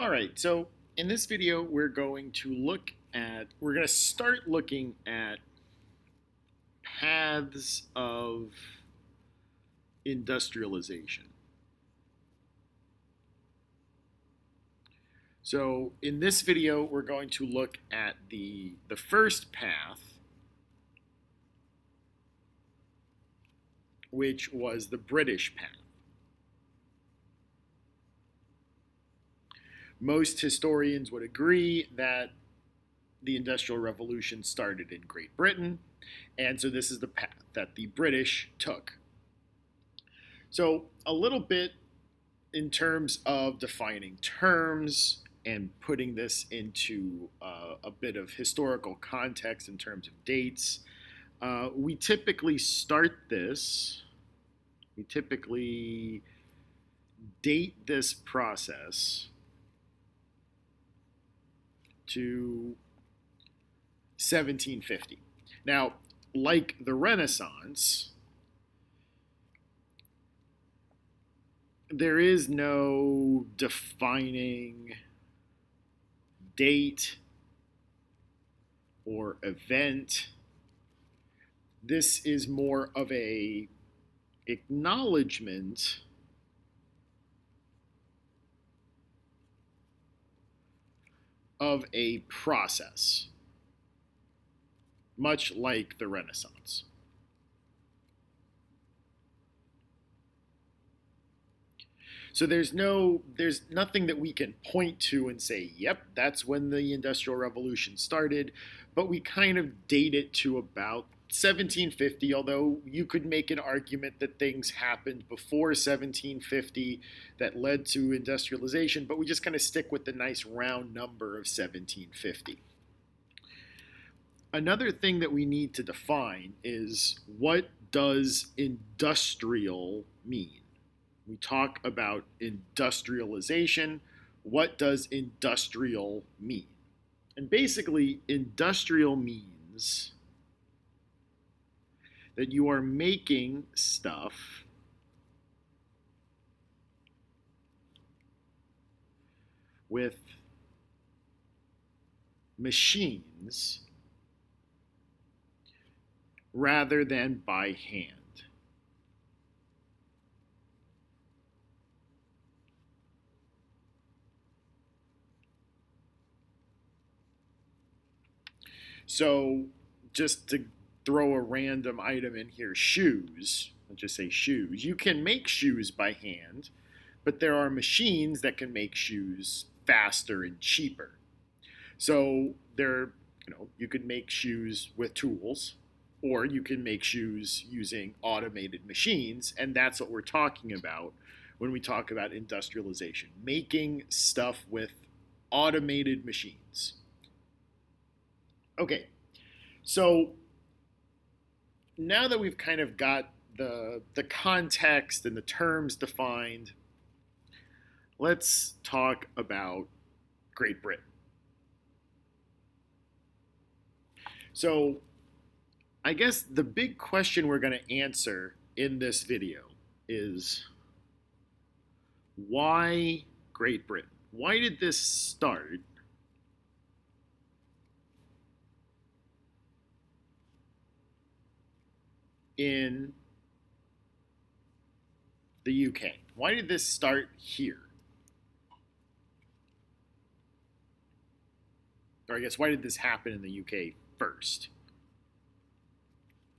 All right, so in this video, we're going to start looking at paths of industrialization. So in this video, we're going to look at the first path, which was the British path. Most historians would agree that the Industrial Revolution started in Great Britain, and so this is the path that the British took. So a little bit in terms of defining terms and putting this into a bit of historical context in terms of dates. We typically date this process to 1750. Now, like the Renaissance, there is no defining date or event. This is more of a acknowledgement of a process, much like the Renaissance. So there's nothing that we can point to and say, yep, that's when the Industrial Revolution started, but we kind of date it to about 1750, although you could make an argument that things happened before 1750 that led to industrialization, but we just kind of stick with the nice round number of 1750. Another thing that we need to define is, what does industrial mean? We talk about industrialization. What does industrial mean? And basically, industrial means that you are making stuff with machines rather than by hand. So just to throw a random item in here, shoes, let's just say shoes. You can make shoes by hand, but there are machines that can make shoes faster and cheaper. So you could make shoes with tools, or you can make shoes using automated machines, and that's what we're talking about when we talk about industrialization, making stuff with automated machines. Okay, so now that we've kind of got the context and the terms defined, let's talk about Great Britain. So I guess the big question we're going to answer in this video is, why Great Britain? Why did this start in the UK? Why did this start here? Or I guess, why did this happen in the UK first?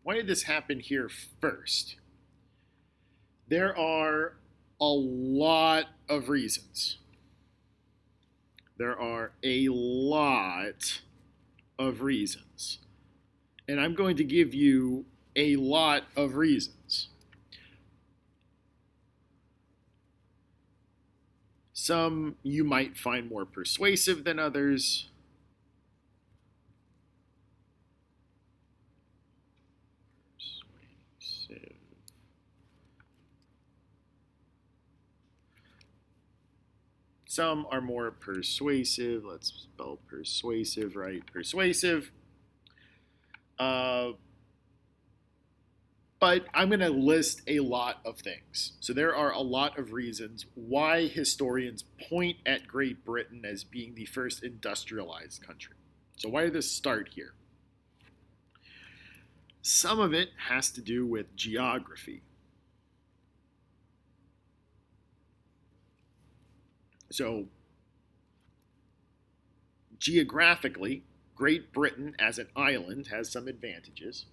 Why did this happen here first? There are a lot of reasons. There are a lot of reasons. And I'm going to give you a lot of reasons. Some you might find more persuasive than others. Some are more persuasive. Let's spell persuasive right. Persuasive. But I'm going to list a lot of things. So there are a lot of reasons why historians point at Great Britain as being the first industrialized country. So why did this start here? Some of it has to do with geography. So geographically, Great Britain as an island has some advantages.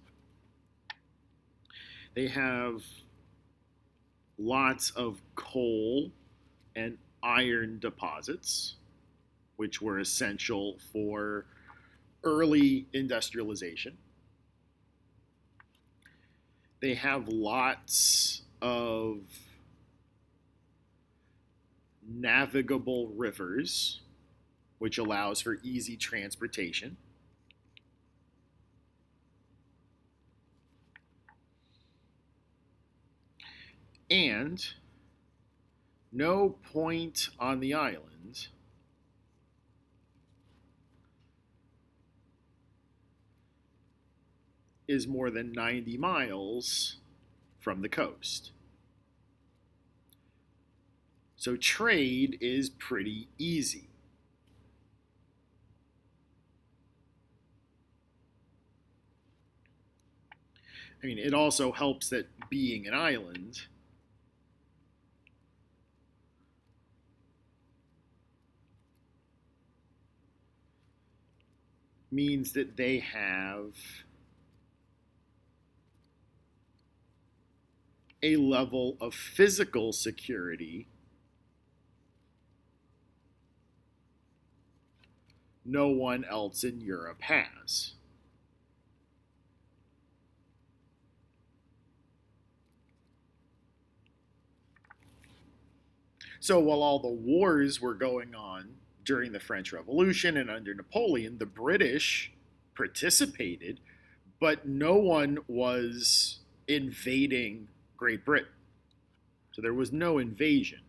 They have lots of coal and iron deposits, which were essential for early industrialization. They have lots of navigable rivers, which allows for easy transportation. And no point on the island is more than 90 miles from the coast. So trade is pretty easy. I mean, it also helps that being an island means that they have a level of physical security no one else in Europe has. So while all the wars were going on during the French Revolution and under Napoleon, the British participated, but no one was invading Great Britain. So there was no invasion.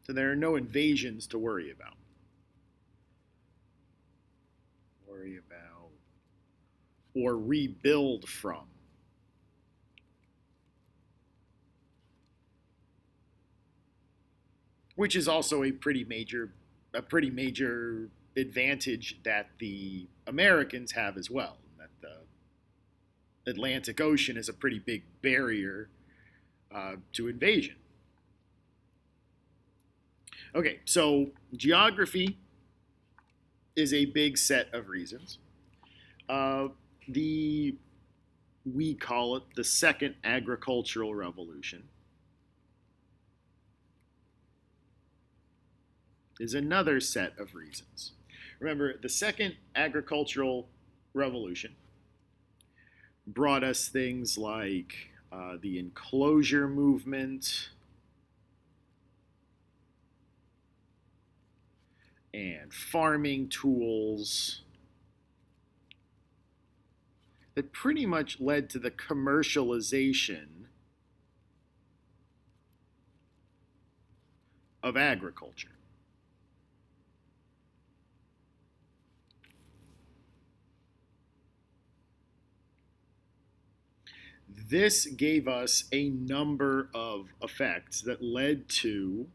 So there are no invasions to worry about. Or rebuild from. Which is also a pretty major advantage that the Americans have as well. That the Atlantic Ocean is a pretty big barrier to invasion. Okay, so geography is a big set of reasons. We call it the Second Agricultural Revolution. Is another set of reasons. Remember, the Second Agricultural Revolution brought us things like the enclosure movement and farming tools that pretty much led to the commercialization of agriculture. This gave us a number of effects that led to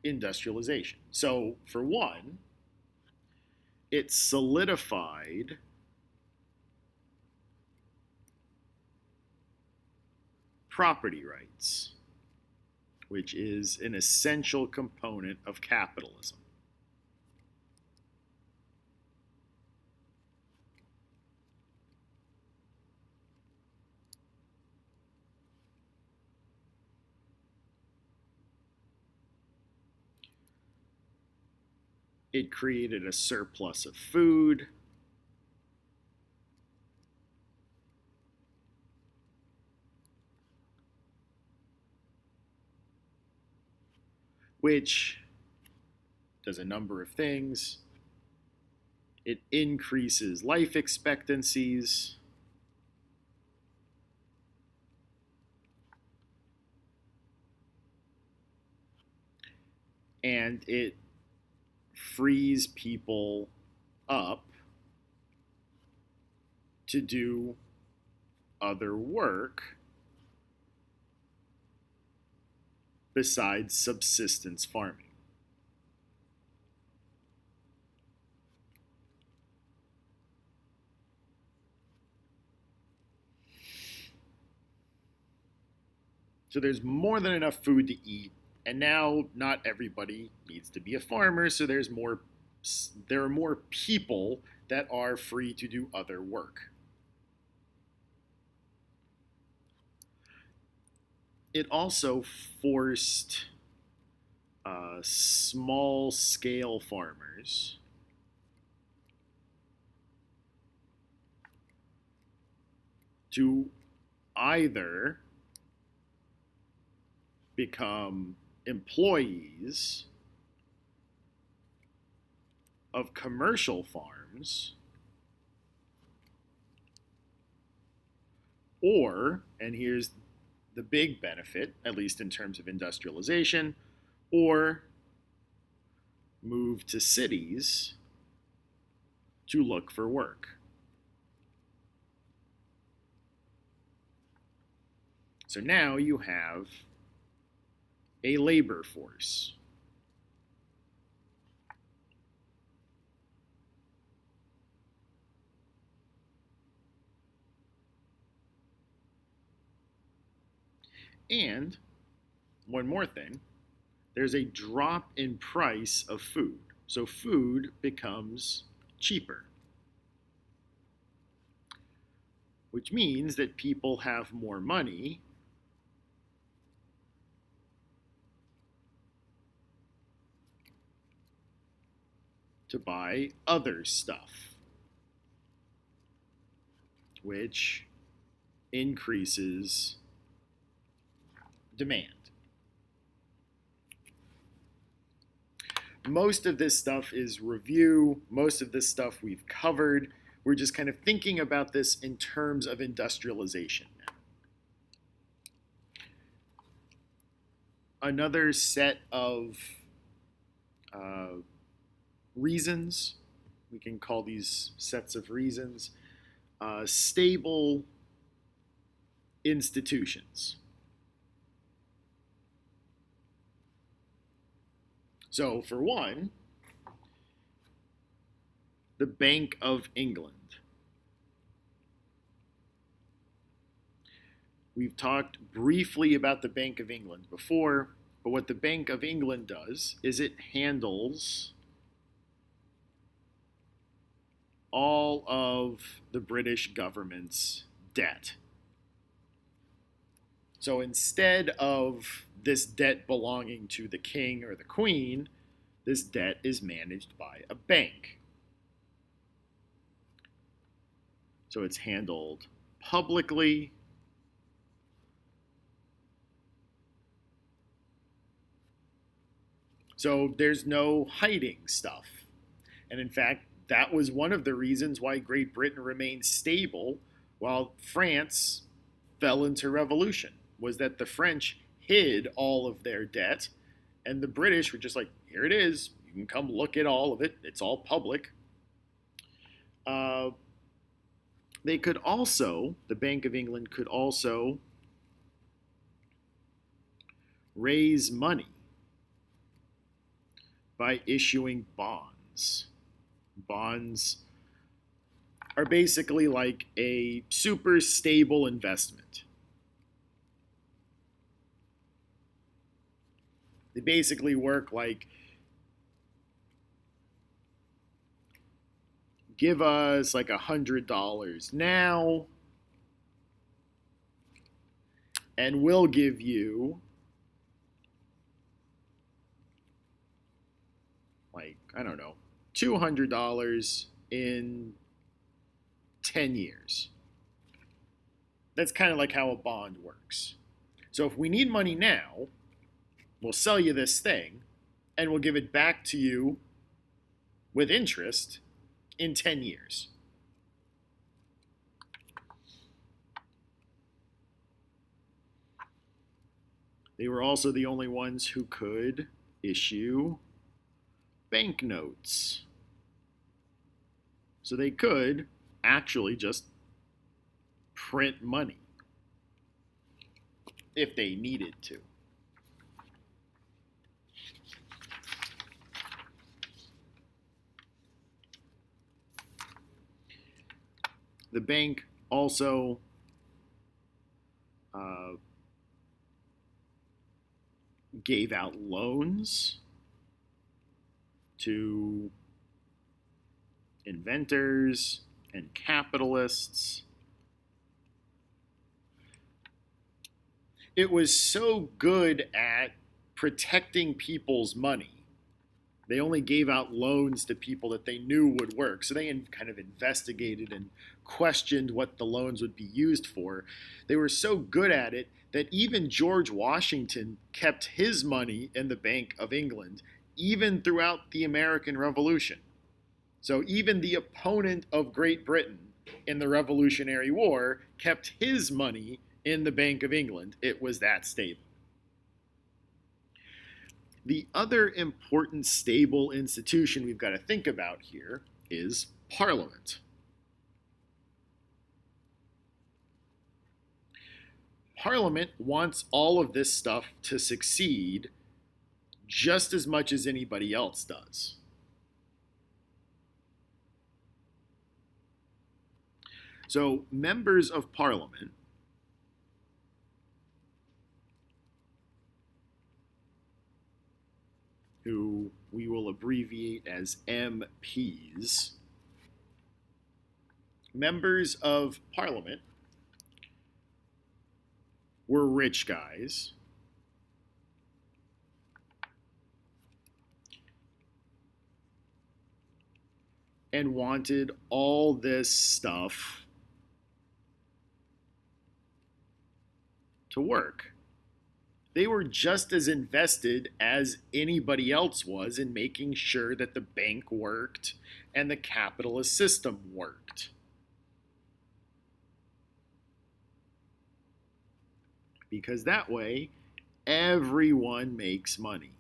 industrialization. So, for one, it solidified property rights, which is an essential component of capitalism. It created a surplus of food. Which does a number of things. It increases life expectancies. And it frees people up to do other work besides subsistence farming. So there's more than enough food to eat, and now not everybody needs to be a farmer, so there are more people that are free to do other work. It also forced small scale farmers to either become employees of commercial farms, or, and here's the big benefit, at least in terms of industrialization, or move to cities to look for work. So now you have a labor force. And one more thing, there's a drop in price of food. So food becomes cheaper, which means that people have more money to buy other stuff, which increases demand. Most of this stuff is review. Most of this stuff we've covered. We're just kind of thinking about this in terms of industrialization now. Another set of reasons, we can call these sets of reasons, stable institutions. So, for one, the Bank of England. We've talked briefly about the Bank of England before, but what the Bank of England does is it handles all of the British government's debt. So instead of this debt belonging to the king or the queen, this debt is managed by a bank. So it's handled publicly. So there's no hiding stuff. And in fact, that was one of the reasons why Great Britain remained stable while France fell into revolution, was that the French hid all of their debt, and the British were just like, here it is. You can come look at all of it. It's all public. They could also, the Bank of England could also raise money by issuing bonds. Bonds are basically like a super stable investment. They basically work like, give us like $100 now, and we'll give you like, I don't know, $200 in 10 years. That's kind of like how a bond works. So if we need money now, we'll sell you this thing, and we'll give it back to you with interest in 10 years. They were also the only ones who could issue banknotes. So they could actually just print money if they needed to. The bank also gave out loans to inventors and capitalists. It was so good at protecting people's money. They only gave out loans to people that they knew would work. So they kind of investigated and questioned what the loans would be used for. They were so good at it that even George Washington kept his money in the Bank of England, even throughout the American Revolution. So even the opponent of Great Britain in the Revolutionary War kept his money in the Bank of England. It was that stable. The other important stable institution we've got to think about here is Parliament. Parliament wants all of this stuff to succeed just as much as anybody else does. So members of Parliament who we will abbreviate as MPs, members of Parliament were rich guys and wanted all this stuff to work. They were just as invested as anybody else was in making sure that the bank worked and the capitalist system worked. Because that way, everyone makes money.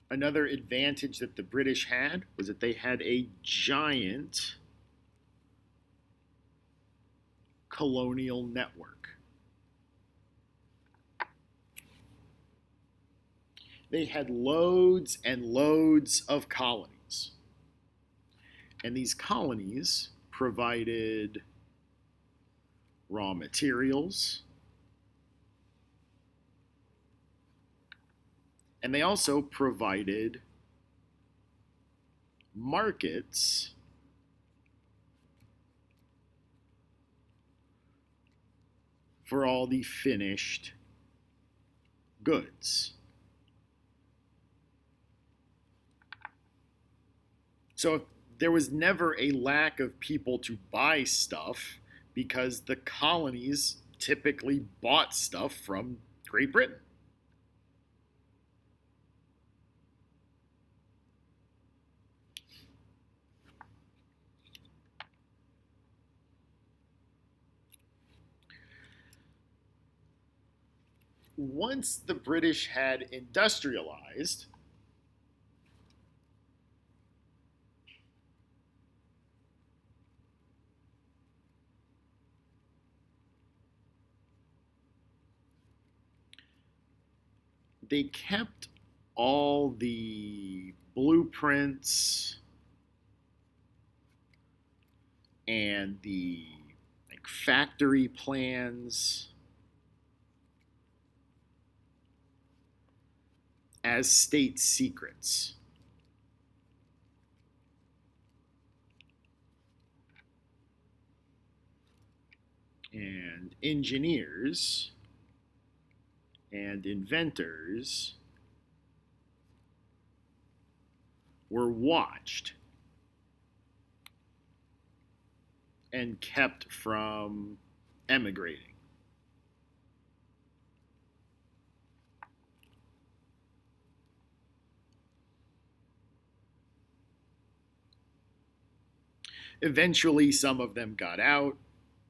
Another advantage that the British had was that they had a giant colonial network. They had loads and loads of colonies. And these colonies provided raw materials, and they also provided markets for all the finished goods. So there was never a lack of people to buy stuff because the colonies typically bought stuff from Great Britain. Once the British had industrialized, they kept all the blueprints and the factory plans as state secrets. And engineers and inventors were watched and kept from emigrating. Eventually, some of them got out.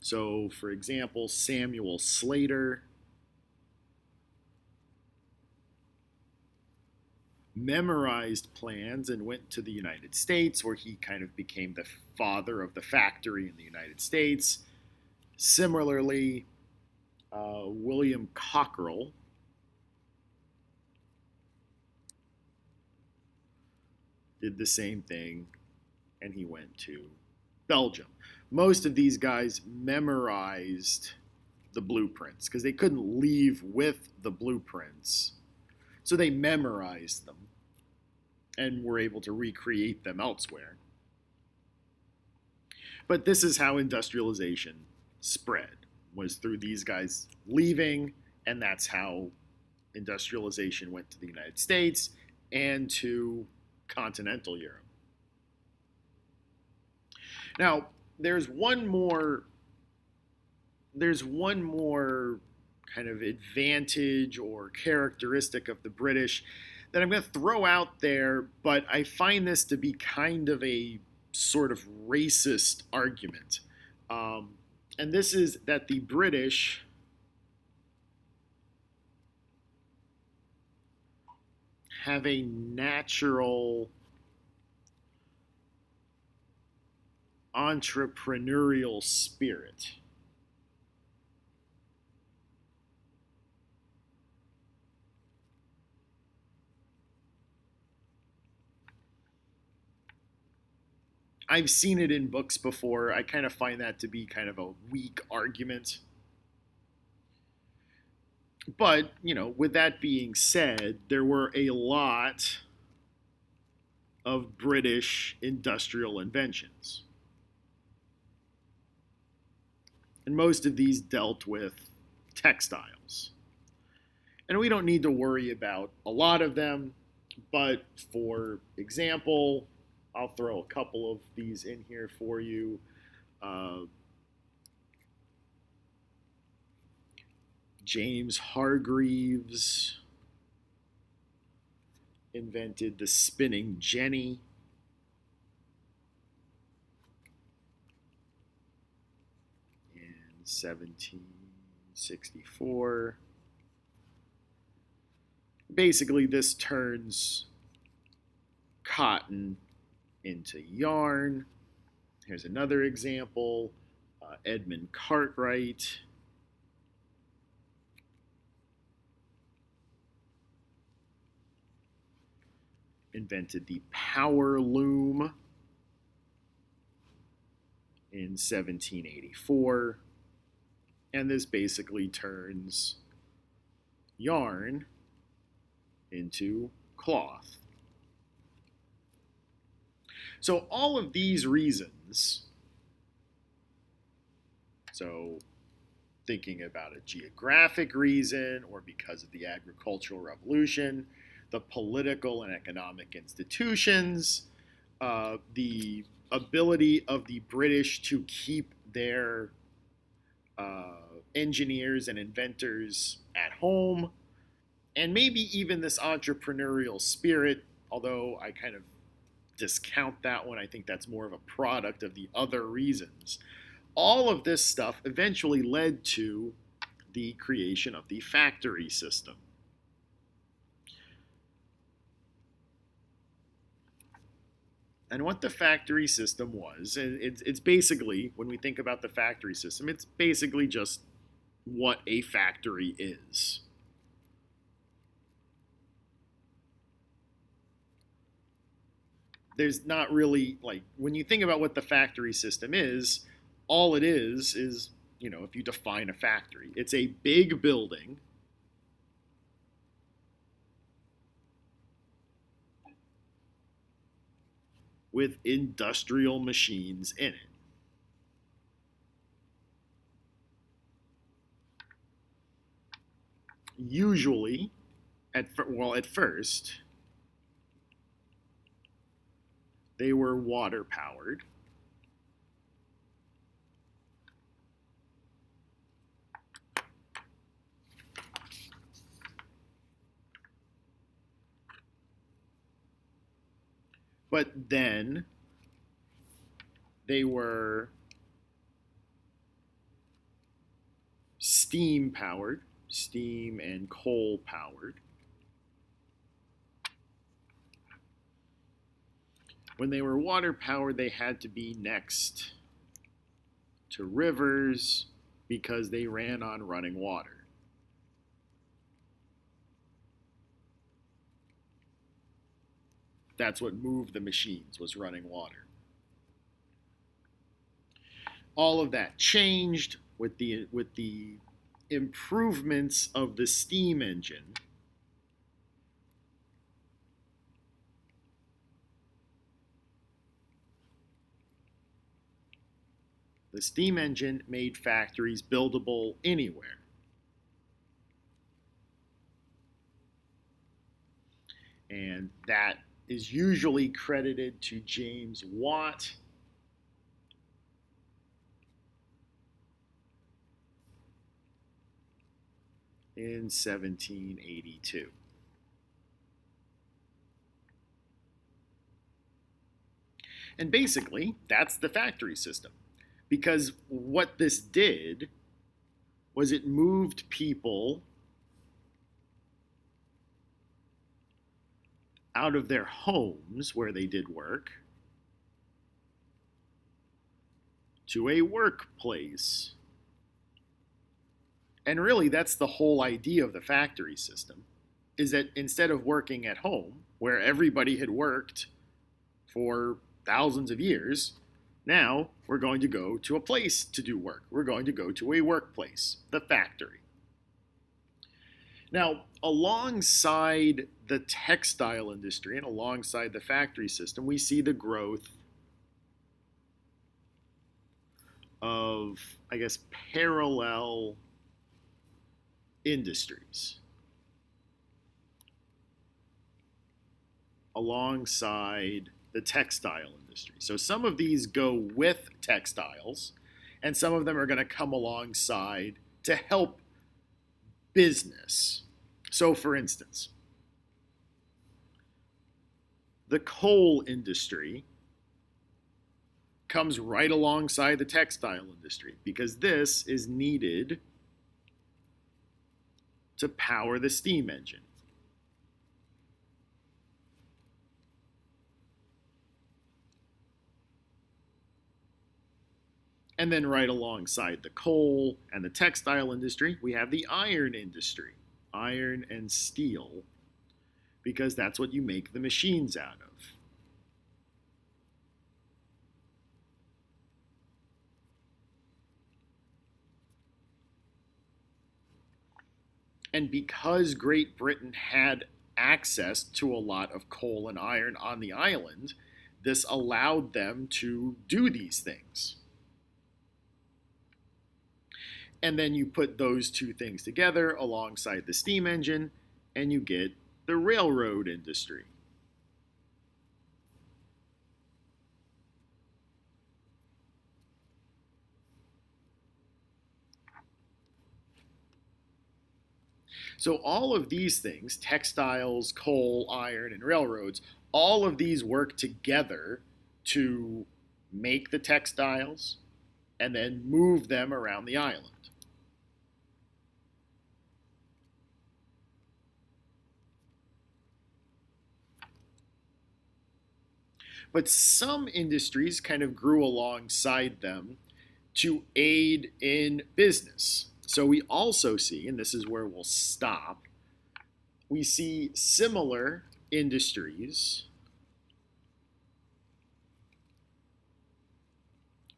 So, for example, Samuel Slater memorized plans and went to the United States, where he kind of became the father of the factory in the United States. Similarly, William Cockerell did the same thing, and he went to Belgium. Most of these guys memorized the blueprints because they couldn't leave with the blueprints. So they memorized them and were able to recreate them elsewhere. But this is how industrialization spread, was through these guys leaving, and that's how industrialization went to the United States and to continental Europe. Now, there's one more kind of advantage or characteristic of the British that I'm going to throw out there, but I find this to be kind of a sort of racist argument. And this is that the British have a natural entrepreneurial spirit. I've seen it in books before. I kind of find that to be kind of a weak argument. But, with that being said, there were a lot of British industrial inventions. And most of these dealt with textiles. And we don't need to worry about a lot of them, but for example, I'll throw a couple of these in here for you. James Hargreaves invented the spinning jenny. In 1764. Basically, this turns cotton into yarn. Here's another example. Edmund Cartwright invented the power loom in 1784. And this basically turns yarn into cloth. So all of these reasons, so thinking about a geographic reason or because of the agricultural revolution, the political and economic institutions, the ability of the British to keep their engineers and inventors at home, and maybe even this entrepreneurial spirit, although I kind of discount that one. I think that's more of a product of the other reasons. All of this stuff eventually led to the creation of the factory system. And what the factory system was, it's basically, when we think about the factory system, it's basically just what a factory is. There's not really, like, when you think about what the factory system is, all it is, if you define a factory, it's a big building with industrial machines in it. Usually, at first, they were water powered. But then They were steam powered, steam and coal powered. When they were water powered, they had to be next to rivers because they ran on running water. That's what moved the machines, was running water. All of that changed with the improvements of the steam engine. The steam engine made factories buildable anywhere. And that is usually credited to James Watt. In 1782. And basically, that's the factory system. Because what this did was it moved people out of their homes where they did work to a workplace. And really, that's the whole idea of the factory system, is that instead of working at home, where everybody had worked for thousands of years, now we're going to go to a place to do work. We're going to go to a workplace, the factory. Now, alongside the textile industry and alongside the factory system, we see the growth of, I guess, parallel industries alongside the textile industry. So some of these go with textiles, and some of them are going to come alongside to help business. So for instance, the coal industry comes right alongside the textile industry because this is needed to power the steam engine. And then right alongside the coal and the textile industry, we have the iron industry, iron and steel, because that's what you make the machines out of. And because Great Britain had access to a lot of coal and iron on the island, this allowed them to do these things. And then you put those two things together alongside the steam engine, and you get the railroad industry. So all of these things, textiles, coal, iron, and railroads, all of these work together to make the textiles and then move them around the island. But some industries kind of grew alongside them to aid in business. So we also see, and this is where we'll stop, we see similar industries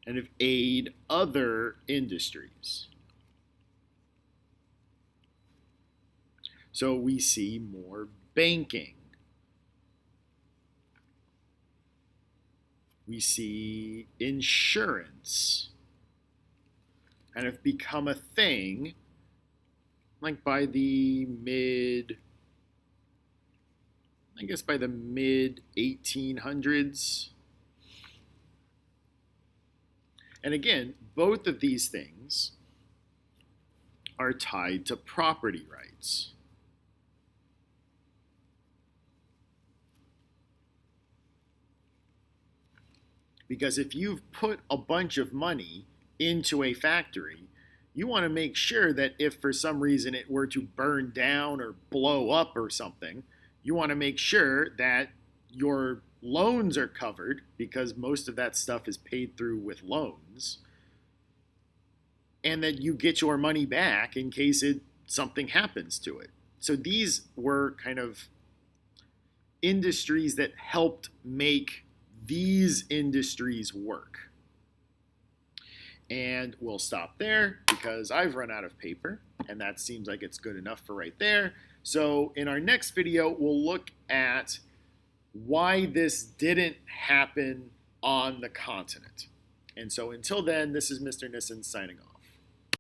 and of aid other industries. So we see more banking. We see insurance kind of become a thing like by the mid 1800s. And again, both of these things are tied to property rights. Because if you've put a bunch of money into a factory, you want to make sure that if for some reason it were to burn down or blow up or something, you want to make sure that your loans are covered, because most of that stuff is paid through with loans, and that you get your money back in case something happens to it. So these were kind of industries that helped make these industries work. And we'll stop there because I've run out of paper, and that seems like it's good enough for right there. So in our next video, we'll look at why this didn't happen on the continent. And so until then, this is Mr. Nissen signing off.